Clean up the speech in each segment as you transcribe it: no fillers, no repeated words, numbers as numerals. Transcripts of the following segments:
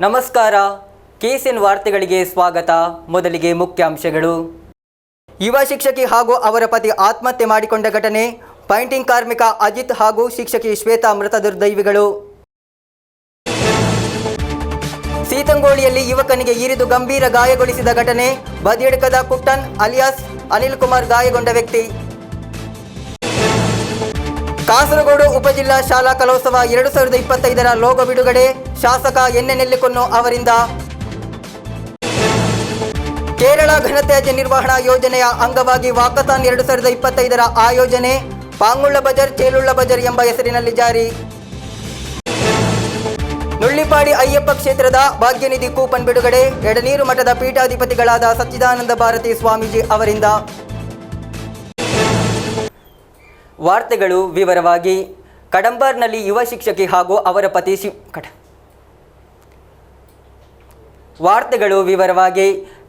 ನಮಸ್ಕಾರ, KCN ವಾರ್ತೆಗಳಿಗೆ ಸ್ವಾಗತ. ಮೊದಲಿಗೆ ಮುಖ್ಯಾಂಶಗಳು. ಯುವ ಶಿಕ್ಷಕಿ ಹಾಗೂ ಅವರ ಪತಿ ಆತ್ಮಹತ್ಯೆ ಮಾಡಿಕೊಂಡ ಘಟನೆ. ಪೈಂಟಿಂಗ್ ಕಾರ್ಮಿಕ ಅಜಿತ್ ಹಾಗೂ ಶಿಕ್ಷಕಿ ಶ್ವೇತಾ ಮೃತ ದುರ್ದೈವಿಗಳು. ಸೀತಂಗೋಳಿಯಲ್ಲಿ ಯುವಕನಿಗೆ ಇರಿದು ಗಂಭೀರ ಗಾಯಗೊಳಿಸಿದ ಘಟನೆ. ಬದಿಯಡ್ಕದ ಕುಟ್ಟನ್ ಅಲಿಯಾಸ್ ಅನಿಲ್ ಕುಮಾರ್ ಗಾಯಗೊಂಡ ವ್ಯಕ್ತಿ. ಕಾಸರಗೋಡು ಉಪಜಿಲ್ಲಾ ಶಾಲಾ ಕಲೋತ್ಸವ 2025ರ ಲೋಗೋ ಬಿಡುಗಡೆ. ಶಾಸಕ ಎನ್ ನೆಲ್ಲಿಕೊನ್ನು ಅವರಿಂದ. ಕೇರಳ ಘನತ್ಯಾಜ್ಯ ನಿರ್ವಹಣಾ ಯೋಜನೆಯ ಅಂಗವಾಗಿ ವಾಕಥಾನ್ 2025ರ ಆಯೋಜನೆ. ಪಾಂಗುಳ್ಳ ಬಜಾರ್ ಚೇಲುಳ್ಳ ಬಜಾರ್ ಎಂಬ ಹೆಸರಿನಲ್ಲಿ ಜಾರಿ. ನುಳ್ಳಿಪಾಡಿ ಅಯ್ಯಪ್ಪ ಕ್ಷೇತ್ರದ ಭಾಗ್ಯನಿಧಿ ಕೂಪನ್ ಬಿಡುಗಡೆ. ಎಡನೀರು ಮಠದ ಪೀಠಾಧಿಪತಿಗಳಾದ ಸಚ್ಚಿದಾನಂದ ಭಾರತಿ ಸ್ವಾಮೀಜಿ ಅವರಿಂದ. ವಾರ್ತೆಗಳು ವಿವರವಾಗಿ. ಕಡಂಬರ್ನಲ್ಲಿ ಯುವ ಶಿಕ್ಷಕಿ ಹಾಗೂ ಅವರ ಪತಿ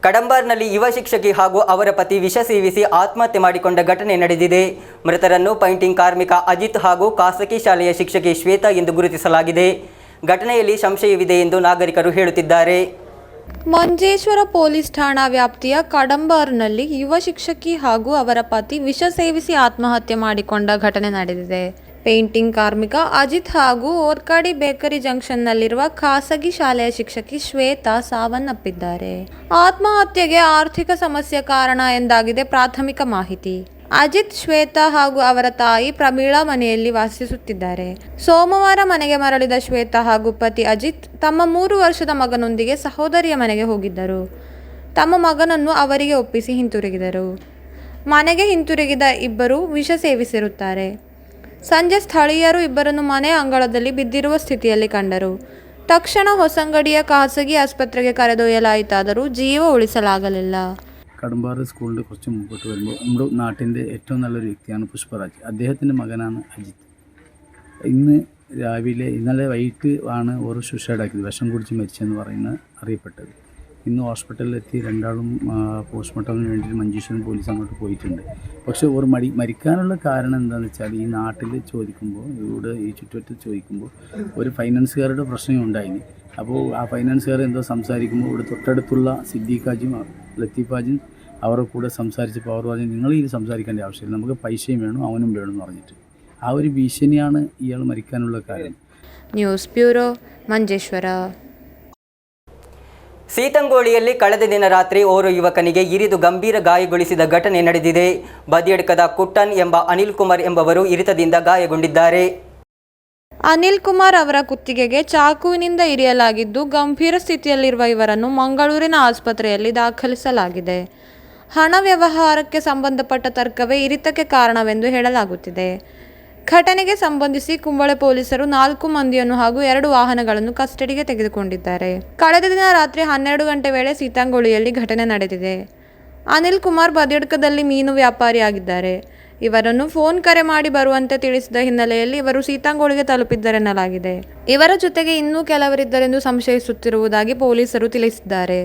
ಕಡಂಬರ್ನಲ್ಲಿ ಯುವ ಶಿಕ್ಷಕಿ ಹಾಗೂ ಅವರ ಪತಿ ವಿಷ ಸೇವಿಸಿ ಆತ್ಮಹತ್ಯೆ ಮಾಡಿಕೊಂಡ ಘಟನೆ ನಡೆದಿದೆ. ಮೃತರನ್ನು ಪೈಂಟಿಂಗ್ ಕಾರ್ಮಿಕ ಅಜಿತ್ ಹಾಗೂ ಖಾಸಗಿ ಶಾಲೆಯ ಶಿಕ್ಷಕಿ ಶ್ವೇತಾ ಎಂದು ಗುರುತಿಸಲಾಗಿದೆ. ಘಟನೆಯಲ್ಲಿ ಸಂಶಯವಿದೆ ಎಂದು ನಾಗರಿಕರು ಹೇಳುತ್ತಿದ್ದಾರೆ. ಮಂಜೇಶ್ವರ ಪೊಲೀಸ್ ಠಾಣಾ ವ್ಯಾಪ್ತಿಯ ಕಡಂಬರ್ನಲ್ಲಿ ಯುವ ಶಿಕ್ಷಕಿ ಹಾಗೂ ಅವರ ಪತಿ ವಿಷ ಸೇವಿಸಿ ಆತ್ಮಹತ್ಯೆ ಮಾಡಿಕೊಂಡ ಘಟನೆ ನಡೆದಿದೆ. ಪೇಂಟಿಂಗ್ ಕಾರ್ಮಿಕ ಅಜಿತ್ ಹಾಗೂ ಓರ್ಕಾಡಿ ಬೇಕರಿ ಜಂಕ್ಷನ್ನಲ್ಲಿರುವ ಖಾಸಗಿ ಶಾಲೆಯ ಶಿಕ್ಷಕಿ ಶ್ವೇತಾ ಸಾವನ್ನಪ್ಪಿದ್ದಾರೆ. ಆತ್ಮಹತ್ಯೆಗೆ ಆರ್ಥಿಕ ಸಮಸ್ಯೆ ಕಾರಣ ಎಂದಾಗಿದೆ ಪ್ರಾಥಮಿಕ ಮಾಹಿತಿ. ಅಜಿತ್, ಶ್ವೇತಾ ಹಾಗೂ ಅವರ ತಾಯಿ ಪ್ರಮೀಳಾ ಮನೆಯಲ್ಲಿ ವಾಸಿಸುತ್ತಿದ್ದಾರೆ. ಸೋಮವಾರ ಮನೆಗೆ ಮರಳಿದ ಶ್ವೇತಾ ಹಾಗೂ ಪತಿ ಅಜಿತ್ ತಮ್ಮ 3 ವರ್ಷದ ಮಗನೊಂದಿಗೆ ಸಹೋದರಿಯ ಮನೆಗೆ ಹೋಗಿದ್ದರು. ತಮ್ಮ ಮಗನನ್ನು ಅವರಿಗೆ ಒಪ್ಪಿಸಿ ಹಿಂತಿರುಗಿದರು. ಮನೆಗೆ ಹಿಂತಿರುಗಿದ ಇಬ್ಬರು ವಿಷ ಸೇವಿಸಿರುತ್ತಾರೆ. ಸಂಜೆ ಸ್ಥಳೀಯರು ಇಬ್ಬರನ್ನು ಮನೆ ಅಂಗಳದಲ್ಲಿ ಬಿದ್ದಿರುವ ಸ್ಥಿತಿಯಲ್ಲಿ ಕಂಡರು. ತಕ್ಷಣ ಹೊಸಂಗಡಿಯ ಖಾಸಗಿ ಆಸ್ಪತ್ರೆಗೆ ಕರೆದೊಯ್ಯಲಾಯಿತಾದರೂ ಜೀವ ಉಳಿಸಲಾಗಲಿಲ್ಲ. കടമ്പാറ് സ്കൂളിൻ്റെ കുറച്ച് മുമ്പോട്ട് വരുമ്പോൾ നമ്മുടെ നാട്ടിൻ്റെ ഏറ്റവും നല്ലൊരു വ്യക്തിയാണ് പുഷ്പരാജ്. അദ്ദേഹത്തിൻ്റെ മകനാണ് അജിത്ത്. ഇന്നലെ വൈകിട്ട് ആണ് ഓരോ സൂസൈഡ് ആക്കിയത്. വിഷം കുടിച്ച് മരിച്ചെന്ന് അറിയപ്പെട്ടത്. ഇന്ന് ഹോസ്പിറ്റലിലെത്തി രണ്ടാളും പോസ്റ്റ്മോർട്ടമിന് വേണ്ടിയിട്ട് മഞ്ചേശ്വരം പോലീസ് അങ്ങോട്ട് പോയിട്ടുണ്ട്. പക്ഷേ മരിക്കാനുള്ള കാരണം എന്താണെന്ന് വെച്ചാൽ ഈ നാട്ടിൽ ചോദിക്കുമ്പോൾ, ഇവിടെ ഈ ചുറ്റുവട്ടത്ത് ചോദിക്കുമ്പോൾ ഒരു ഫൈനാൻസുകാരുടെ പ്രശ്നം ഉണ്ടായിന്. അപ്പോൾ ആ ഫൈനാൻസുകാർ എന്തോ സംസാരിക്കുമ്പോൾ ഇവിടെ തൊട്ടടുത്തുള്ള സിദ്ദീഖാജും ലത്തീഫാജും അവരുടെ കൂടെ സംസാരിച്ചപ്പോൾ അവർ പറഞ്ഞു, നിങ്ങൾ ഇതിൽ സംസാരിക്കേണ്ട ആവശ്യമില്ല, നമുക്ക് പൈസയും വേണം അവനും വേണം എന്ന് പറഞ്ഞിട്ട് ആ ഒരു ഭീഷണിയാണ് ഇയാൾ മരിക്കാനുള്ള കാരണം. News bureau, Manjeshwar. ಸೀತಂಗೋಳಿಯಲ್ಲಿ ಕಳೆದ ದಿನ ರಾತ್ರಿ ಓರ್ವ ಯುವಕನಿಗೆ ಇರಿದು ಗಂಭೀರ ಗಾಯಗೊಳಿಸಿದ ಘಟನೆ ನಡೆದಿದೆ. ಬದಿಯಡ್ಕದ ಕುಟ್ಟನ್ ಎಂಬ ಅನಿಲ್ ಕುಮಾರ್ ಎಂಬವರು ಇರಿತದಿಂದ ಗಾಯಗೊಂಡಿದ್ದಾರೆ. ಅನಿಲ್ ಕುಮಾರ್ ಅವರ ಕುತ್ತಿಗೆಗೆ ಚಾಕುವಿನಿಂದ ಇರಿಯಲಾಗಿದ್ದು, ಗಂಭೀರ ಸ್ಥಿತಿಯಲ್ಲಿರುವ ಇವರನ್ನು ಮಂಗಳೂರಿನ ಆಸ್ಪತ್ರೆಯಲ್ಲಿ ದಾಖಲಿಸಲಾಗಿದೆ. ಹಣ ವ್ಯವಹಾರಕ್ಕೆ ಸಂಬಂಧಪಟ್ಟ ತರ್ಕವೇ ಇರಿತಕ್ಕೆ ಕಾರಣವೆಂದು ಹೇಳಲಾಗುತ್ತಿದೆ. ಘಟನೆಗೆ ಸಂಬಂಧಿಸಿ ಕುಂಬಳೆ ಪೊಲೀಸರು 4 ಮಂದಿಯನ್ನು ಹಾಗೂ 2 ವಾಹನಗಳನ್ನು ಕಸ್ಟಡಿಗೆ ತೆಗೆದುಕೊಂಡಿದ್ದಾರೆ. ಕಳೆದ ದಿನ ರಾತ್ರಿ 12 ಗಂಟೆ ವೇಳೆ ಸೀತಂಗೋಳಿಯಲ್ಲಿ ಘಟನೆ ನಡೆದಿದೆ. ಅನಿಲ್ ಕುಮಾರ್ ಬದಿಯಡ್ಕದಲ್ಲಿ ಮೀನು ವ್ಯಾಪಾರಿಯಾಗಿದ್ದಾರೆ. ಇವರನ್ನು ಫೋನ್ ಕರೆ ಮಾಡಿ ಬರುವಂತೆ ತಿಳಿಸಿದ ಹಿನ್ನೆಲೆಯಲ್ಲಿ ಇವರು ಸೀತಂಗೋಳಿಗೆ ತಲುಪಿದ್ದರೆನ್ನಲಾಗಿದೆ. ಇವರ ಜೊತೆಗೆ ಇನ್ನೂ ಕೆಲವರಿದ್ದರೆಂದು ಸಂಶಯಿಸುತ್ತಿರುವುದಾಗಿ ಪೊಲೀಸರು ತಿಳಿಸಿದ್ದಾರೆ.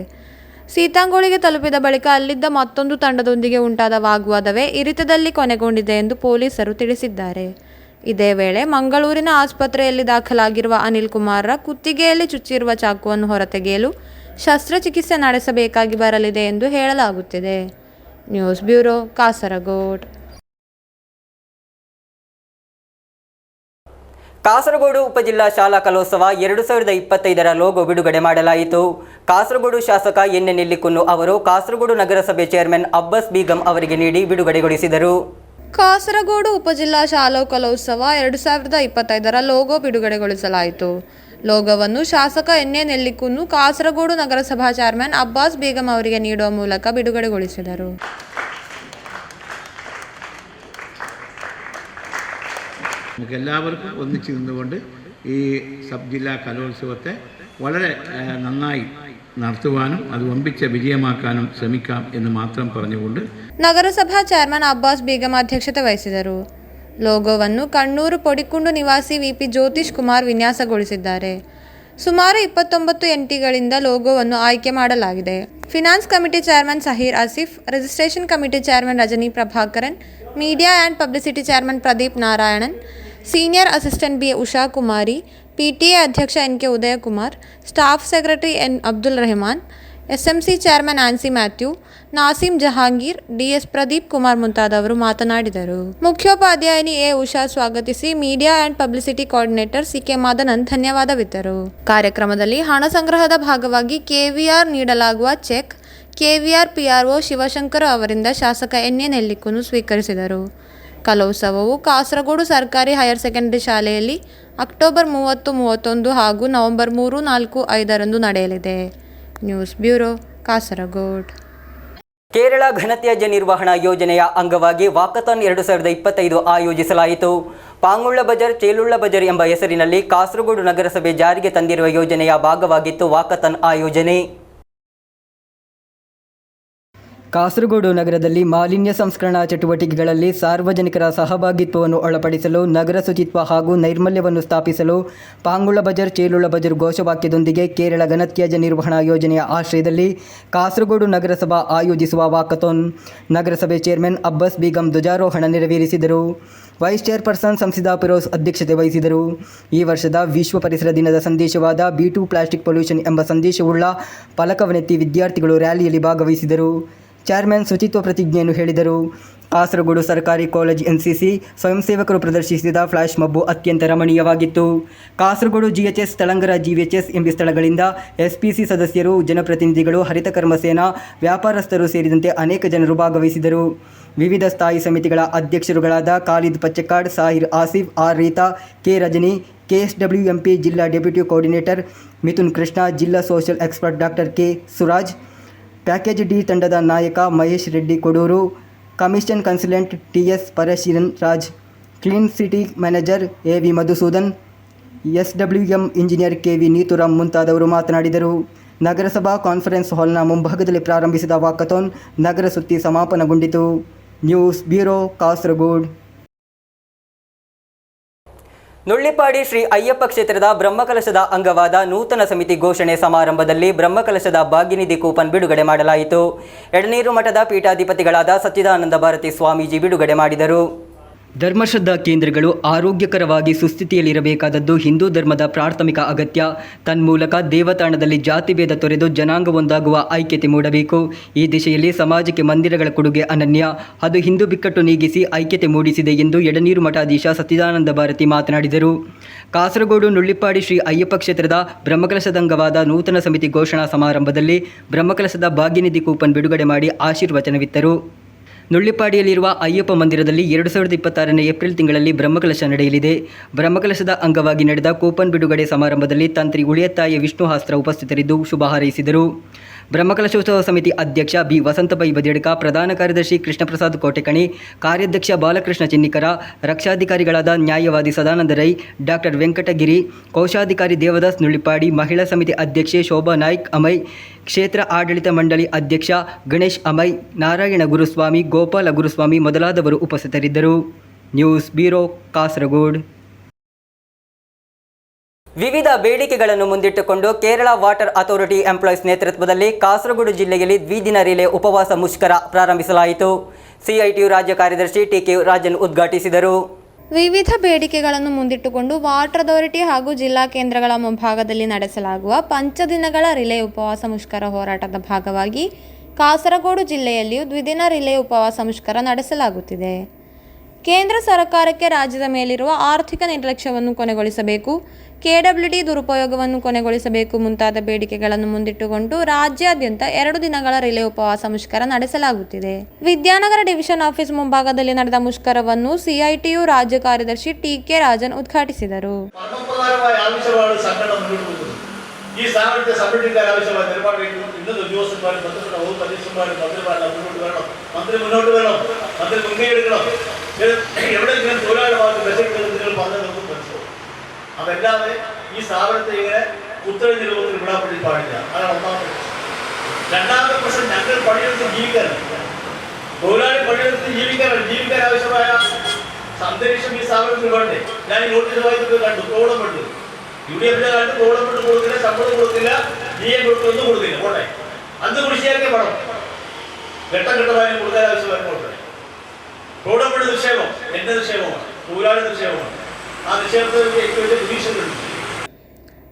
ಸೀತಂಗೋಳಿಗೆ ತಲುಪಿದ ಬಳಿಕ ಅಲ್ಲಿದ್ದ ಮತ್ತೊಂದು ತಂಡದೊಂದಿಗೆ ಉಂಟಾದ ವಾಗ್ವಾದವೇ ಇರಿತದಲ್ಲಿ ಕೊನೆಗೊಂಡಿದೆ ಎಂದು ಪೊಲೀಸರು ತಿಳಿಸಿದ್ದಾರೆ. ಇದೇ ವೇಳೆ ಮಂಗಳೂರಿನ ಆಸ್ಪತ್ರೆಯಲ್ಲಿ ದಾಖಲಾಗಿರುವ ಅನಿಲ್ ಕುಮಾರ್ರ ಕುತ್ತಿಗೆಯಲ್ಲಿ ಚುಚ್ಚಿರುವ ಚಾಕುವನ್ನು ಹೊರತೆಗೆಯಲು ಶಸ್ತ್ರಚಿಕಿತ್ಸೆ ನಡೆಸಬೇಕಾಗಿ ಬರಲಿದೆ ಎಂದು ಹೇಳಲಾಗುತ್ತಿದೆ. News bureau, Kasaragod. ಕಾಸರಗೋಡು ಉಪಜಿಲ್ಲಾ ಶಾಲಾ ಕಲೋತ್ಸವ 2025ರ ಲೋಗೋ ಬಿಡುಗಡೆ ಮಾಡಲಾಯಿತು. ಕಾಸರಗೋಡು ಶಾಸಕ ಎನ್ ನೆಲ್ಲಿಕೊನ್ನು ಅವರು ಕಾಸರಗೋಡು ನಗರಸಭೆ ಚೇರ್ಮನ್ ಅಬ್ಬಾಸ್ ಬೇಗಂ ಅವರಿಗೆ ನೀಡಿ ಬಿಡುಗಡೆಗೊಳಿಸಿದರು. ಕಾಸರಗೋಡು ಉಪಜಿಲ್ಲಾ ಶಾಲಾ ಕಲೋತ್ಸವ 2025ರ ಲೋಗೋ ಬಿಡುಗಡೆಗೊಳಿಸಲಾಯಿತು. ಲೋಗೋವನ್ನು ಶಾಸಕ ಎನ್ ನೆಲ್ಲಿಕೊನ್ನು ಕಾಸರಗೋಡು ನಗರಸಭಾ ಚೇರ್ಮನ್ ಅಬ್ಬಾಸ್ ಬೇಗಂ ಅವರಿಗೆ ನೀಡುವ ಮೂಲಕ ಬಿಡುಗಡೆಗೊಳಿಸಿದರು. നമുക്കെല്ലാവർക്കും ഒന്നിച്ചു നിന്നുകൊണ്ട് ഈ സബ് ജില്ലാ കലോത്സവത്തെ വളരെ നന്നായി നടത്തുവാനും അത് വമ്പിച്ച വിജയമാക്കാനും ശ്രമിക്കാം എന്ന് മാത്രം പറഞ്ഞുകൊണ്ട് ನಗರಸಭಾ ಚೇರ್ಮನ್ ಅಬ್ಬಾಸ್ ಬೇಗಂ ಅಧ್ಯಕ್ಷತೆ ವಹಿಸಿದರು. ಲೋಗೋವನ್ನು ಕಣ್ಣೂರು ಪೊಡಿಕುಂಡು ನಿವಾಸಿ ವಿಪಿ ಜ್ಯೋತಿಷ್ ಕುಮಾರ್ ವಿನ್ಯಾಸಗೊಳಿಸಿದ್ದಾರೆ. ಸುಮಾರು 29 ಎಂಟಿಗಳಿಂದ ಲೋಗೋವನ್ನು ಆಯ್ಕೆ ಮಾಡಲಾಗಿದೆ. Finance committee chairman Saheer Asif, registration committee chairman Rajani Prabhakaran, media and publicity chairman Pradeep Narayanan, senior assistant B Usha Kumari, PTA ಅಧ್ಯಕ್ಷ NK Udayakumar, staff secretary N Abdul Rehman, SMC chairman Ansi Mathew, Nasim Jahangir, DS Pradeep Kumar ಮುಂತಾದವರು ಮಾತನಾಡಿದರು. ಮುಖ್ಯೋಪಾಧ್ಯಾಯಿನಿ A ಉಷಾ ಸ್ವಾಗತಿಸಿ media and publicity coordinator CK Madanand ಧನ್ಯವಾದವಿತ್ತರು. ಕಾರ್ಯಕ್ರಮದಲ್ಲಿ ಹಣ ಸಂಗ್ರಹದ ಭಾಗವಾಗಿ KVR ನೀಡಲಾಗುವ ಚೆಕ್ KVR PRO ಶಿವಶಂಕರ ಅವರಿಂದ ಶಾಸಕ NA ನೆಲ್ಲಿಕುನ್ನು ಸ್ವೀಕರಿಸಿದರು. ಕಲೋತ್ಸವವು ಕಾಸರಗೋಡು ಸರ್ಕಾರಿ ಹೈಯರ್ ಸೆಕೆಂಡರಿ ಶಾಲೆಯಲ್ಲಿ ಅಕ್ಟೋಬರ್ 30, 31 ಹಾಗೂ ನವೆಂಬರ್ 3, 4, 5ರಂದು ನಡೆಯಲಿದೆ. News bureau, Kasaragod. ಕೇರಳ ಘನತ್ಯಾಜ್ಯ ನಿರ್ವಹಣಾ ಯೋಜನೆಯ ಅಂಗವಾಗಿ ವಾಕಥಾನ್ 2025 ಆಯೋಜಿಸಲಾಯಿತು. ಪಾಂಗುಳ್ಳ ಬಜಾರ್ ಚೇಲುಳ್ಳ ಬಜಾರ್ ಎಂಬ ಹೆಸರಿನಲ್ಲಿ ಕಾಸರಗೋಡು ನಗರಸಭೆ ಜಾರಿಗೆ ತಂದಿರುವ ಯೋಜನೆಯ ಭಾಗವಾಗಿತ್ತು ವಾಕಥಾನ್ ಆಯೋಜನೆ. ಕಾಸರಗೋಡು ನಗರದಲ್ಲಿ ಮಾಲಿನ್ಯ ಸಂಸ್ಕರಣಾ ಚಟುವಟಿಕೆಗಳಲ್ಲಿ ಸಾರ್ವಜನಿಕರ ಸಹಭಾಗಿತ್ವವನ್ನು ಒಳಪಡಿಸಲು ನಗರ ಶುಚಿತ್ವ ಹಾಗೂ ನೈರ್ಮಲ್ಯವನ್ನು ಸ್ಥಾಪಿಸಲು ಪಾಂಗುಳ ಬಜಾರ್ ಚೇಲುಳ್ಳ ಬಜಾರ್ ಘೋಷವಾಕ್ಯದೊಂದಿಗೆ ಕೇರಳ ಘನತ್ಯಾಜ್ಯ ನಿರ್ವಹಣಾ ಯೋಜನೆಯ ಆಶ್ರಯದಲ್ಲಿ ಕಾಸರಗೋಡು ನಗರಸಭಾ ಆಯೋಜಿಸುವ ವಾಕಥಾನ್ ನಗರಸಭೆ ಚೇರ್ಮನ್ ಅಬ್ಬಾಸ್ ಬೇಗಂ ಧ್ವಜಾರೋಹಣ ನೆರವೇರಿಸಿದರು. ವೈಸ್ ಚೇರ್ಪರ್ಸನ್ ಸಂಸಿದಾ ಫಿರೋಜ್ ಅಧ್ಯಕ್ಷತೆ ವಹಿಸಿದರು. ಈ ವರ್ಷದ ವಿಶ್ವ ಪರಿಸರ ದಿನದ ಸಂದೇಶವಾದ B2 ಪ್ಲಾಸ್ಟಿಕ್ ಪೊಲ್ಯೂಷನ್ ಎಂಬ ಸಂದೇಶವುಳ್ಳ ಫಲಕವನ್ನೆತ್ತಿ ವಿದ್ಯಾರ್ಥಿಗಳು ರ್ಯಾಲಿಯಲ್ಲಿ ಭಾಗವಹಿಸಿದರು. ಚೇರ್ಮನ್ ಶುಚಿತ್ವ ಪ್ರತಿಜ್ಞೆಯನ್ನು ಹೇಳಿದರು. ಕಾಸರಗೋಡು ಸರ್ಕಾರಿ ಕಾಲೇಜ್ NCC ಸ್ವಯಂ ಸೇವಕರು ಪ್ರದರ್ಶಿಸಿದ ಫ್ಲಾಶ್ ಮಬ್ಬು ಅತ್ಯಂತ ರಮಣೀಯವಾಗಿತ್ತು. ಕಾಸರಗೋಡು GHS, ತಳಂಗರ GHS ಎಂಬ ಸ್ಥಳಗಳಿಂದ SPC ಸದಸ್ಯರು, ಜನಪ್ರತಿನಿಧಿಗಳು, ಹರಿತ ಕರ್ಮಸೇನಾ, ವ್ಯಾಪಾರಸ್ಥರು ಸೇರಿದಂತೆ ಅನೇಕ ಜನರು ಭಾಗವಹಿಸಿದರು. ವಿವಿಧ ಸ್ಥಾಯಿ ಸಮಿತಿಗಳ ಅಧ್ಯಕ್ಷರುಗಳಾದ Khalid Pachakkad, Sahir Asif, R Reetha, K Rajani, KSWMP ಜಿಲ್ಲಾ ಡೆಪ್ಯೂಟಿ ಕೋಆರ್ಡಿನೇಟರ್ ಮಿಥುನ್ ಕೃಷ್ಣ, ಜಿಲ್ಲಾ social expert doctor K Suraj, package D ತಂಡದ ನಾಯಕ Mahesh Reddy Koduru, commission consultant TS Parasheeran Raj, clean city manager AV Madhusudan, SWM engineer KV Neeturam ಮುಂತಾದವರು ಮಾತನಾಡಿದರು. ನಗರಸಭಾ ಕಾನ್ಫರೆನ್ಸ್ ಹಾಲ್ನ ಮುಂಭಾಗದಲ್ಲಿ ಪ್ರಾರಂಭಿಸಿದ ವಾಕಥಾನ್ ನಗರ ಸುತ್ತಿ ಸಮಾಪನಗೊಂಡಿತು. News bureau, Kasaragod. ನುಳ್ಳಿಪಾಡಿ ಶ್ರೀ ಅಯ್ಯಪ್ಪ ಕ್ಷೇತ್ರದ ಬ್ರಹ್ಮಕಲಶದ ಅಂಗವಾದ ನೂತನ ಸಮಿತಿ ಘೋಷಣೆ ಸಮಾರಂಭದಲ್ಲಿ ಬ್ರಹ್ಮಕಲಶದ ಭಾಗ್ಯನಿಧಿ ಕೂಪನ್ ಬಿಡುಗಡೆ ಮಾಡಲಾಯಿತು. ಎಡನೀರು ಮಠದ ಪೀಠಾಧಿಪತಿಗಳಾದ ಸಚ್ಚಿದಾನಂದ ಭಾರತಿ ಸ್ವಾಮೀಜಿ ಬಿಡುಗಡೆ ಮಾಡಿದರು. ಧರ್ಮಶ್ರದ್ಧಾ ಕೇಂದ್ರಗಳು ಆರೋಗ್ಯಕರವಾಗಿ ಸುಸ್ಥಿತಿಯಲ್ಲಿರಬೇಕಾದದ್ದು ಹಿಂದೂ ಧರ್ಮದ ಪ್ರಾಥಮಿಕ ಅಗತ್ಯ. ತನ್ಮೂಲಕ ದೇವತಾಣದಲ್ಲಿ ಜಾತಿಭೇದ ತೊರೆದು ಜನಾಂಗ ಒಂದಾಗುವ ಐಕ್ಯತೆ ಮೂಡಬೇಕು. ಈ ದಿಶೆಯಲ್ಲಿ ಸಮಾಜಕ್ಕೆ ಮಂದಿರಗಳ ಕೊಡುಗೆ ಅನನ್ಯ. ಅದು ಹಿಂದೂ ಬಿಕ್ಕಟ್ಟು ನೀಗಿಸಿ ಐಕ್ಯತೆ ಮೂಡಿಸಿದೆ ಎಂದು ಎಡನೀರು ಮಠಾಧೀಶ ಸಚ್ಚಿದಾನಂದ ಭಾರತಿ ಮಾತನಾಡಿದರು. ಕಾಸರಗೋಡು ನುಳ್ಳಿಪಾಡಿ ಶ್ರೀ ಅಯ್ಯಪ್ಪ ಕ್ಷೇತ್ರದ ಬ್ರಹ್ಮಕಲಶದಂಗವಾದ ನೂತನ ಸಮಿತಿ ಘೋಷಣಾ ಸಮಾರಂಭದಲ್ಲಿ ಬ್ರಹ್ಮಕಲಶದ ಭಾಗ್ಯನಿಧಿ ಕೂಪನ್ ಬಿಡುಗಡೆ ಮಾಡಿ ಆಶೀರ್ವಚನವಿತ್ತರು. ನುಳ್ಳಿಪಾಡಿಯಲ್ಲಿರುವ ಅಯ್ಯಪ್ಪ ಮಂದಿರದಲ್ಲಿ 2026 ಏಪ್ರಿಲ್ ತಿಂಗಳಲ್ಲಿ ಬ್ರಹ್ಮಕಲಶ ನಡೆಯಲಿದೆ. ಬ್ರಹ್ಮಕಲಶದ ಅಂಗವಾಗಿ ನಡೆದ ಕೂಪನ್ ಬಿಡುಗಡೆ ಸಮಾರಂಭದಲ್ಲಿ ತಂತ್ರಿ ಉಳಿಯತ್ತಾಯ ವಿಷ್ಣುಹಾಸ್ತ್ರ ಉಪಸ್ಥಿತರಿದ್ದು ಶುಭ ಹಾರೈಸಿದರು. ಬ್ರಹ್ಮಕಲಶೋತ್ಸವ ಸಮಿತಿ ಅಧ್ಯಕ್ಷ B ವಸಂತಬೈ ಬದಿಯಡ್ಕ, ಪ್ರಧಾನ ಕಾರ್ಯದರ್ಶಿ ಕೃಷ್ಣಪ್ರಸಾದ್ ಕೋಟೆಕಣಿ, ಕಾರ್ಯಾಧ್ಯಕ್ಷ ಬಾಲಕೃಷ್ಣ ಚಿನ್ನಿಕರ, ರಕ್ಷಾಧಿಕಾರಿಗಳಾದ ನ್ಯಾಯವಾದಿ ಸದಾನಂದ ರೈ, ಡಾಕ್ಟರ್ ವೆಂಕಟಗಿರಿ, ಕೋಶಾಧಿಕಾರಿ ದೇವದಾಸ್ ನುಳ್ಳಿಪಾಡಿ, ಮಹಿಳಾ ಸಮಿತಿ ಅಧ್ಯಕ್ಷೆ ಶೋಭಾ ನಾಯ್ಕ್ ಅಮೈ, ಕ್ಷೇತ್ರ ಆಡಳಿತ ಮಂಡಳಿ ಅಧ್ಯಕ್ಷ ಗಣೇಶ್ ಅಮೈ, ನಾರಾಯಣ ಗುರುಸ್ವಾಮಿ, ಗೋಪಾಲ ಗುರುಸ್ವಾಮಿ ಮೊದಲಾದವರು ಉಪಸ್ಥಿತರಿದ್ದರು. News bureau, Kasaragod. ವಿವಿಧ ಬೇಡಿಕೆಗಳನ್ನು ಮುಂದಿಟ್ಟುಕೊಂಡು ಕೇರಳ ವಾಟರ್ ಅಥಾರಿಟಿ ಎಂಪ್ಲಾಯೀಸ್ ನೇತೃತ್ವದಲ್ಲಿ ಕಾಸರಗೋಡು ಜಿಲ್ಲೆಯಲ್ಲಿ ದ್ವಿದಿನ ರಿಲೇ ಉಪವಾಸ ಮುಷ್ಕರ ಪ್ರಾರಂಭಿಸಲಾಯಿತು. CITU ರಾಜ್ಯ ಕಾರ್ಯದರ್ಶಿ TK ರಾಜನ್ ಉದ್ಘಾಟಿಸಿದರು. ವಿವಿಧ ಬೇಡಿಕೆಗಳನ್ನು ಮುಂದಿಟ್ಟುಕೊಂಡು ವಾಟರ್ ಅಥಾರಿಟಿ ಹಾಗೂ ಜಿಲ್ಲಾ ಕೇಂದ್ರಗಳ ಮುಂಭಾಗದಲ್ಲಿ ನಡೆಸಲಾಗುವ ಪಂಚದಿನಗಳ ರಿಲೇ ಉಪವಾಸ ಮುಷ್ಕರ ಹೋರಾಟದ ಭಾಗವಾಗಿ ಕಾಸರಗೋಡು ಜಿಲ್ಲೆಯಲ್ಲಿಯೂ ದ್ವಿದಿನ ರಿಲೇ ಉಪವಾಸ ಮುಷ್ಕರ ನಡೆಸಲಾಗುತ್ತಿದೆ. ಕೇಂದ್ರ ಸರ್ಕಾರಕ್ಕೆ ರಾಜ್ಯದ ಮೇಲಿರುವ ಆರ್ಥಿಕ ನಿರ್ಲಕ್ಷ್ಯವನ್ನು ಕೊನೆಗೊಳಿಸಬೇಕು, KWD ದುರುಪಯೋಗವನ್ನು ಕೊನೆಗೊಳಿಸಬೇಕು ಮುಂತಾದ ಬೇಡಿಕೆಗಳನ್ನು ಮುಂದಿಟ್ಟುಕೊಂಡು ರಾಜ್ಯಾದ್ಯಂತ 2 ದಿನಗಳ ರಿಲೇ ಉಪವಾಸ ಮುಷ್ಕರ ನಡೆಸಲಾಗುತ್ತಿದೆ. ವಿದ್ಯಾನಗರ ಡಿವಿಷನ್ ಆಫೀಸ್ ಮುಂಭಾಗದಲ್ಲಿ ನಡೆದ ಮುಷ್ಕರವನ್ನು CITU ರಾಜ್ಯ ಕಾರ್ಯದರ್ಶಿ TK ರಾಜನ್ ಉದ್ಘಾಟಿಸಿದರು. ಈ ಸಾಮರ್ಥ್ಯ ಸಂಘಟನೆಗಳ ಆവശ്ಯವಾಗಿ ನಿರ್ಮಾಣಬೇಕು. ಇನ್ನೊಂದು ಉದ್ಯೋಗ ಮಾಡಿ ಪ್ರದೇಶ ಮಾಡಿ ಮಂತ್ರಿ ಮುನ್ನೋട്ട് വരണം, ಮಂತ್ರಿ മുൻകൈ എടുക്കണം. എവിടെയെങ്കിലും തൊഴിലാളിമാർക്ക് മെച്ചപ്പെടുത്തുന്നതിൽ പറഞ്ഞു മനസ്സിലാവും. അതല്ലാതെ ഈ സ്ഥാപനത്തെ ഇങ്ങനെ ഉത്തരവിന്റെ രൂപത്തിൽ വിടാൻ പാടില്ല. അതാണ് ഒന്നാമത്തെ. രണ്ടാമത്തെ പ്രശ്നം, ഞങ്ങൾ പണിയെടുത്ത് ജീവിക്കാനാണ്. തൊഴിലാളി പണിയെടുത്ത് ജീവിക്കാൻ ആവശ്യമായ അന്തരീക്ഷം ഈ സ്ഥാപനത്തിൽ വേണ്ടേ. ഞാൻ ഈ നോട്ടീസ് വായിച്ചത് കണ്ടു, തോളപ്പെട്ട് UDFിന്റെ കാലത്ത് തോളപ്പെട്ട് കൊടുക്കില്ല, ശമ്പളം കൊടുക്കില്ല, GM ഒന്നും കൊടുക്കില്ല. പോട്ടെ, അന്ന് കൃഷിയാക്കിയ പണം ഘട്ടം ഘട്ടമായി കൊടുക്കാൻ ആവശ്യമായിട്ട് തോളപ്പെട്ട് നിക്ഷേപം എന്റെ നിക്ഷേപമാണ്, തൊഴിലാളി നിക്ഷേപമാണ്. ആ നിക്ഷേപത്തിൽ ഏറ്റവും വലിയ ഭീഷണിയുണ്ട്.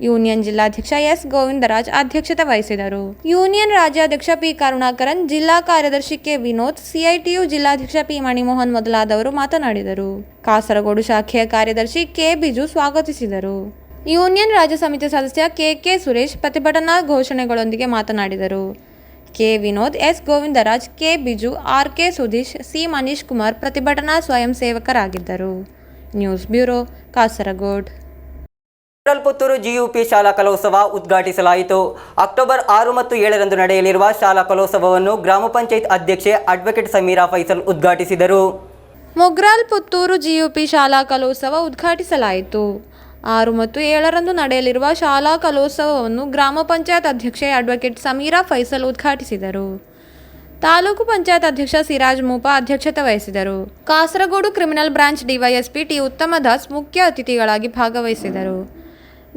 ಯೂನಿಯನ್ ಜಿಲ್ಲಾಧ್ಯಕ್ಷ ಎಸ್ ಗೋವಿಂದರಾಜ್ ಅಧ್ಯಕ್ಷತೆ ವಹಿಸಿದರು. ಯೂನಿಯನ್ ರಾಜ್ಯಾಧ್ಯಕ್ಷ ಪಿ ಕರುಣಾಕರನ್, ಜಿಲ್ಲಾ ಕಾರ್ಯದರ್ಶಿ ಕೆ ವಿನೋದ್, ಸಿಐಟಿಯು ಜಿಲ್ಲಾಧ್ಯಕ್ಷ ಪಿ ಮಣಿಮೋಹನ್ ಮೊದಲಾದವರು ಮಾತನಾಡಿದರು. ಕಾಸರಗೋಡು ಶಾಖೆಯ ಕಾರ್ಯದರ್ಶಿ ಕೆ ಬಿಜು ಸ್ವಾಗತಿಸಿದರು. ಯೂನಿಯನ್ ರಾಜ್ಯ ಸಮಿತಿ ಸದಸ್ಯ ಕೆ ಸುರೇಶ್ ಪ್ರತಿಭಟನಾ ಘೋಷಣೆಗಳೊಂದಿಗೆ ಮಾತನಾಡಿದರು. K Vinod, S Govindaraj, K Biju, R K Sudheesh, C Manish Kumar ಪ್ರತಿಭಟನಾ ಸ್ವಯಂ ಸೇವಕರಾಗಿದ್ದರು. News bureau, Kasaragod. Puthur GUP ಶಾಲಾ ಕಲೋತ್ಸವ ಉದ್ಘಾಟಿಸಲಾಯಿತು. ಅಕ್ಟೋಬರ್ 6 ಮತ್ತು 7ರಂದು ನಡೆಯಲಿರುವ ಶಾಲಾ ಕಲೋತ್ಸವವನ್ನು ಗ್ರಾಮ ಪಂಚಾಯತ್ ಅಧ್ಯಕ್ಷೆ ಅಡ್ವೊಕೇಟ್ ಸಮೀರಾ ಫೈಸಲ್ ಉದ್ಘಾಟಿಸಿದರು. ಮೊಗ್ರಾಲ್ ಪುತ್ತೂರು ಜಿಯುಪಿ ಶಾಲಾ ಕಲೋತ್ಸವ ಉದ್ಘಾಟಿಸಲಾಯಿತು. 6 ಮತ್ತು 7ರಂದು ನಡೆಯಲಿರುವ ಶಾಲಾ ಕಲೋತ್ಸವವನ್ನು ಗ್ರಾಮ ಪಂಚಾಯತ್ ಅಧ್ಯಕ್ಷೆ ಅಡ್ವೊಕೇಟ್ ಸಮೀರಾ ಫೈಸಲ್ ಉದ್ಘಾಟಿಸಿದರು. ತಾಲೂಕು ಪಂಚಾಯತ್ ಅಧ್ಯಕ್ಷ ಸಿರಾಜ್ ಮೂಪಾ ಅಧ್ಯಕ್ಷತೆ ವಹಿಸಿದರು. Kasaragod criminal branch DYSP T Uthamadas ಮುಖ್ಯ ಅತಿಥಿಗಳಾಗಿ ಭಾಗವಹಿಸಿದರು.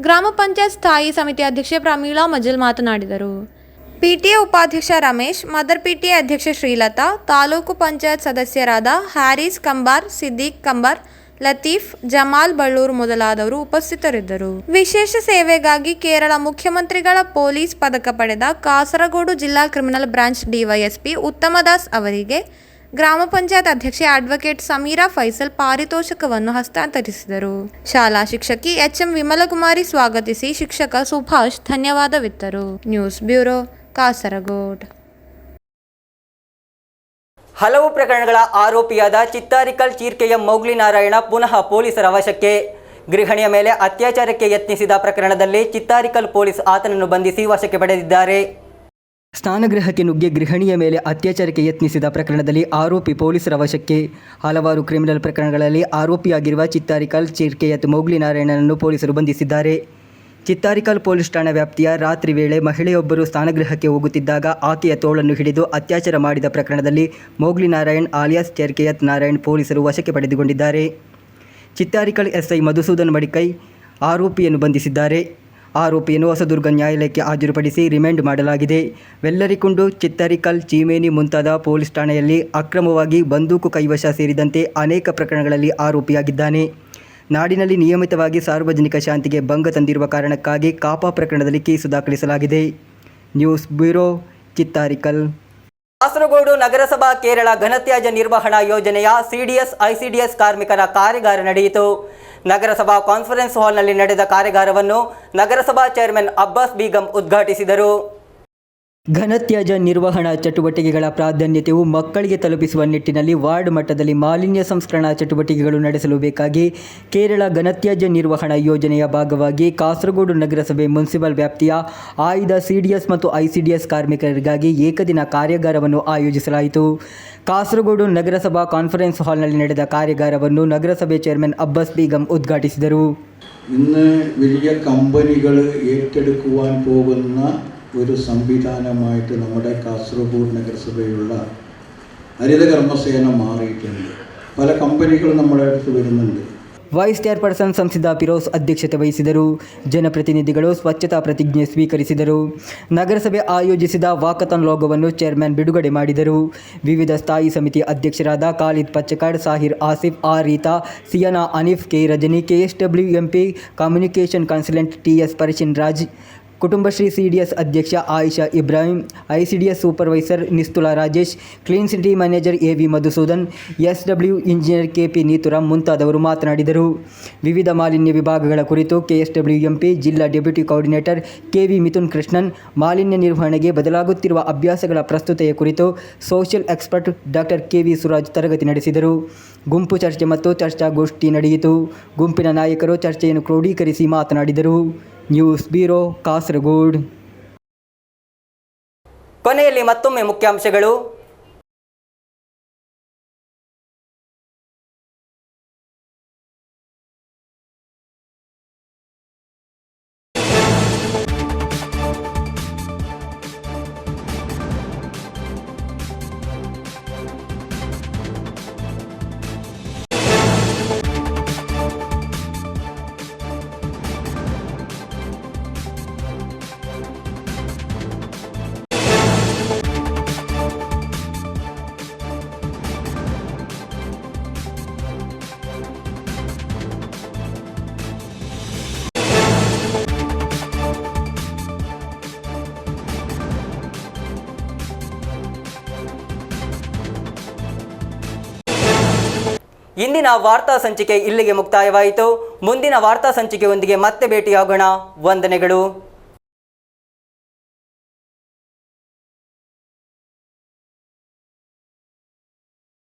ಗ್ರಾಮ ಪಂಚಾಯತ್ ಸ್ಥಾಯಿ ಸಮಿತಿ ಅಧ್ಯಕ್ಷೆ ಪ್ರಮೀಳಾ ಮಜಲ್ ಮಾತನಾಡಿದರು. ಪಿಟಿಎ ಉಪಾಧ್ಯಕ್ಷ ರಮೇಶ್, ಮದರ್ ಪಿಟಿಎ ಅಧ್ಯಕ್ಷೆ ಶ್ರೀಲತಾ, ತಾಲೂಕು ಪಂಚಾಯತ್ ಸದಸ್ಯರಾದ ಹ್ಯಾರಿಸ್ ಕಂಬಾರ್, ಸಿದ್ದೀಕ್ ಕಂಬಾರ್, ಲತೀಫ್, ಜಮಾಲ್ ಬಳ್ಳೂರು ಮೊದಲಾದವರು ಉಪಸ್ಥಿತರಿದ್ದರು. ವಿಶೇಷ ಸೇವೆಗಾಗಿ ಕೇರಳ ಮುಖ್ಯಮಂತ್ರಿಗಳ ಪೊಲೀಸ್ ಪದಕ ಪಡೆದ ಕಾಸರಗೋಡು ಜಿಲ್ಲಾ ಕ್ರಿಮಿನಲ್ ಬ್ರಾಂಚ್ ಡಿವೈಎಸ್ಪಿ ಉತ್ತಮದಾಸ್ ಅವರಿಗೆ ಗ್ರಾಮ ಪಂಚಾಯತ್ ಅಧ್ಯಕ್ಷೆ ಅಡ್ವೊಕೇಟ್ ಸಮೀರಾ ಫೈಸಲ್ ಪಾರಿತೋಷಕವನ್ನು ಹಸ್ತಾಂತರಿಸಿದರು. ಶಾಲಾ ಶಿಕ್ಷಕಿ ಎಚ್ಎಂ ವಿಮಲಕುಮಾರಿ ಸ್ವಾಗತಿಸಿ, ಶಿಕ್ಷಕ ಸುಭಾಷ್ ಧನ್ಯವಾದವಿತ್ತರು. News bureau, Kasaragod. ಹಲವು ಪ್ರಕರಣಗಳ ಆರೋಪಿಯಾದ ಚಿತ್ತಾರಿಕಲ್ ಚೀರ್ಕೆಯ ಮೌಗ್ಲಿ ನಾರಾಯಣ ಪುನಃ ಪೊಲೀಸರ ವಶಕ್ಕೆ. ಗೃಹಿಣಿಯ ಮೇಲೆ ಅತ್ಯಾಚಾರಕ್ಕೆ ಯತ್ನಿಸಿದ ಪ್ರಕರಣದಲ್ಲಿ ಚಿತ್ತಾರಿಕಲ್ ಪೊಲೀಸ್ ಆತನನ್ನು ಬಂಧಿಸಿ ವಶಕ್ಕೆ ಪಡೆದಿದ್ದಾರೆ. ಸ್ನಾನಗೃಹಕ್ಕೆ ನುಗ್ಗಿ ಗೃಹಿಣಿಯ ಮೇಲೆ ಅತ್ಯಾಚಾರಕ್ಕೆ ಯತ್ನಿಸಿದ ಪ್ರಕರಣದಲ್ಲಿ ಆರೋಪಿ ಪೊಲೀಸರ ವಶಕ್ಕೆ. ಹಲವಾರು ಕ್ರಿಮಿನಲ್ ಪ್ರಕರಣಗಳಲ್ಲಿ ಆರೋಪಿಯಾಗಿರುವ ಚಿತ್ತಾರಿಕಲ್ ಚೀರ್ಕೆಯ ಮೌಗ್ಲಿ ನಾರಾಯಣನನ್ನು ಪೊಲೀಸರು ಬಂಧಿಸಿದ್ದಾರೆ. ಚಿತ್ತಾರಿಕಲ್ ಪೊಲೀಸ್ ಠಾಣಾ ವ್ಯಾಪ್ತಿಯ ರಾತ್ರಿ ವೇಳೆ ಮಹಿಳೆಯೊಬ್ಬರು ಸ್ನಾನಗೃಹಕ್ಕೆ ಹೋಗುತ್ತಿದ್ದಾಗ ಆಕೆಯ ತೋಳನ್ನು ಹಿಡಿದು ಅತ್ಯಾಚಾರ ಮಾಡಿದ ಪ್ರಕರಣದಲ್ಲಿ ಮೌಗ್ಲಿ ನಾರಾಯಣ್ ಆಲಿಯಾಸ್ ಚೇರ್ಕೆಯತ್ ನಾರಾಯಣ್ ಪೊಲೀಸರು ವಶಕ್ಕೆ ಪಡೆದುಕೊಂಡಿದ್ದಾರೆ. ಚಿತ್ತಾರಿಕಲ್ ಎಸ್ಐ ಮಧುಸೂದನ್ ಮಡಿಕೈ ಆರೋಪಿಯನ್ನು ಬಂಧಿಸಿದ್ದಾರೆ. ಆರೋಪಿಯನ್ನು ಹೊಸದುರ್ಗ ನ್ಯಾಯಾಲಯಕ್ಕೆ ಹಾಜರುಪಡಿಸಿ ರಿಮಾಂಡ್ ಮಾಡಲಾಗಿದೆ. ವೆಲ್ಲರಿಕುಂಡು, ಚಿತ್ತಾರಿಕಲ್, ಚೀಮೇನಿ ಮುಂತಾದ ಪೊಲೀಸ್ ಠಾಣೆಯಲ್ಲಿ ಅಕ್ರಮವಾಗಿ ಬಂದೂಕು ಕೈವಶ ಸೇರಿದಂತೆ ಅನೇಕ ಪ್ರಕರಣಗಳಲ್ಲಿ ಆರೋಪಿಯಾಗಿದ್ದಾನೆ. ನಾಡಿನಲ್ಲಿ ನಿಯಮಿತವಾಗಿ ಸಾರ್ವಜನಿಕ ಶಾಂತಿಗೆ ಭಂಗ ತಂದಿರುವ ಕಾರಣಕ್ಕಾಗಿ ಕಾಪಾ ಪ್ರಕರಣದಲ್ಲಿ ಕೇಸು ದಾಖಲಿಸಲಾಗಿದೆ. News bureau, Chittarikal. ಕಾಸರಗೋಡು ನಗರಸಭಾ ಕೇರಳ ಘನತ್ಯಾಜ್ಯ ನಿರ್ವಹಣಾ ಯೋಜನೆಯ ಸಿಡಿಎಸ್ ಐಸಿಡಿಎಸ್ ಕಾರ್ಮಿಕರ ಕಾರ್ಯಾಗಾರ ನಡೆಯಿತು. ನಗರಸಭಾ ಕಾನ್ಫರೆನ್ಸ್ ಹಾಲ್ನಲ್ಲಿ ನಡೆದ ಕಾರ್ಯಾಗಾರವನ್ನು ನಗರಸಭಾ ಚೇರ್ಮನ್ ಅಬ್ಬಾಸ್ ಬೇಗಂ ಉದ್ಘಾಟಿಸಿದರು. ಘನತ್ಯಾಜ್ಯ ನಿರ್ವಹಣಾ ಚಟುವಟಿಕೆಗಳ ಪ್ರಾಧಾನ್ಯತೆಯು ಮಕ್ಕಳಿಗೆ ತಲುಪಿಸುವ ನಿಟ್ಟಿನಲ್ಲಿ ವಾರ್ಡ್ ಮಟ್ಟದಲ್ಲಿ ಮಾಲಿನ್ಯ ಸಂಸ್ಕರಣಾ ಚಟುವಟಿಕೆಗಳು ನಡೆಸಲು ಬೇಕಾಗಿ ಕೇರಳ ಘನತ್ಯಾಜ್ಯ ನಿರ್ವಹಣಾ ಯೋಜನೆಯ ಭಾಗವಾಗಿ ಕಾಸರಗೋಡು ನಗರಸಭೆ ಮುನ್ಸಿಪಲ್ ವ್ಯಾಪ್ತಿಯ ಆಯ್ದ ಸಿಡಿಎಸ್ ಮತ್ತು ಐಸಿಡಿಎಸ್ ಕಾರ್ಮಿಕರಿಗಾಗಿ ಏಕದಿನ ಕಾರ್ಯಾಗಾರವನ್ನು ಆಯೋಜಿಸಲಾಯಿತು. ಕಾಸರಗೋಡು ನಗರಸಭಾ ಕಾನ್ಫರೆನ್ಸ್ ಹಾಲ್ನಲ್ಲಿ ನಡೆದ ಕಾರ್ಯಾಗಾರವನ್ನು ನಗರಸಭೆ ಚೇರ್ಮನ್ ಅಬ್ಬಾಸ್ ಬೇಗಂ ഉദ്ഘാಟಿಸಿದರು. ഇന്ന് വലിയ കമ്പനികൾ ഏറ്റെടുക്കുവാൻ പോകുന്ന ഒരു സംവിധാനമായിട്ട് നമ്മുടെ കാസർഗോഡ് നഗരസഭയുള്ള ഹരിത കർമ്മസേന മാറിയിട്ടുണ്ട്. പല കമ്പനികളും നമ്മുടെ അടുത്ത് വരുന്നുണ്ട്. ವೈಸ್ ಚೇರ್ಪರ್ಸನ್ ಸಂಸದ ಫಿರೋಸ್ ಅಧ್ಯಕ್ಷತೆ ವಹಿಸಿದರು. ಜನಪ್ರತಿನಿಧಿಗಳು ಸ್ವಚ್ಛತಾ ಪ್ರತಿಜ್ಞೆ ಸ್ವೀಕರಿಸಿದರು. ನಗರಸಭೆ ಆಯೋಜಿಸಿದ ವಾಕಥಾನ್ ಲೋಗೋವನ್ನು ಚೇರ್ಮನ್ ಬಿಡುಗಡೆ ಮಾಡಿದರು. ವಿವಿಧ ಸ್ಥಾಯಿ ಸಮಿತಿ ಅಧ್ಯಕ್ಷರಾದ Khalid Pachakkad, Sahir Asif, R Reetha, Siyana Aneef, K Rajani, KSWMP communication consultant TS Parichin Raj, Kudumbashree CDS ಅಧ್ಯಕ್ಷ Ayisha Ibrahim, ICDS supervisor Nisthula Rajesh, clean city manager AV Madhusudan, SW engineer KP Neeturam ಮುಂತಾದವರು ಮಾತನಾಡಿದರು. ವಿವಿಧ ಮಾಲಿನ್ಯ ವಿಭಾಗಗಳ ಕುರಿತು ಕೆಎಸ್ಡಬ್ಲ್ಯೂಎಂಪಿ ಜಿಲ್ಲಾ deputy coordinator KV Mithun Krishnan, ಮಾಲಿನ್ಯ ನಿರ್ವಹಣೆಗೆ ಬದಲಾಗುತ್ತಿರುವ ಅಭ್ಯಾಸಗಳ ಪ್ರಸ್ತುತೆಯ ಕುರಿತು social expert doctor KV Suraj ತರಗತಿ ನಡೆಸಿದರು. ಗುಂಪು ಚರ್ಚೆ ಮತ್ತು ಚರ್ಚಾಗೋಷ್ಠಿ ನಡೆಯಿತು. ಗುಂಪಿನ ನಾಯಕರು ಚರ್ಚೆಯನ್ನು ಕ್ರೋಢೀಕರಿಸಿ ಮಾತನಾಡಿದರು. News bureau, Kasaragod. ಕೊನೆಯಲ್ಲಿ ಮತ್ತೊಮ್ಮೆ ಮುಖ್ಯಾಂಶಗಳು. ಇಂದಿನ ವಾರ್ತಾ ಸಂಚಿಕೆ ಇಲ್ಲಿಗೆ ಮುಕ್ತಾಯವಾಯಿತು. ಮುಂದಿನ ವಾರ್ತಾ ಸಂಚಿಕೆಯೊಂದಿಗೆ ಮತ್ತೆ ಭೇಟಿಯಾಗೋಣ. ವಂದನೆಗಳು.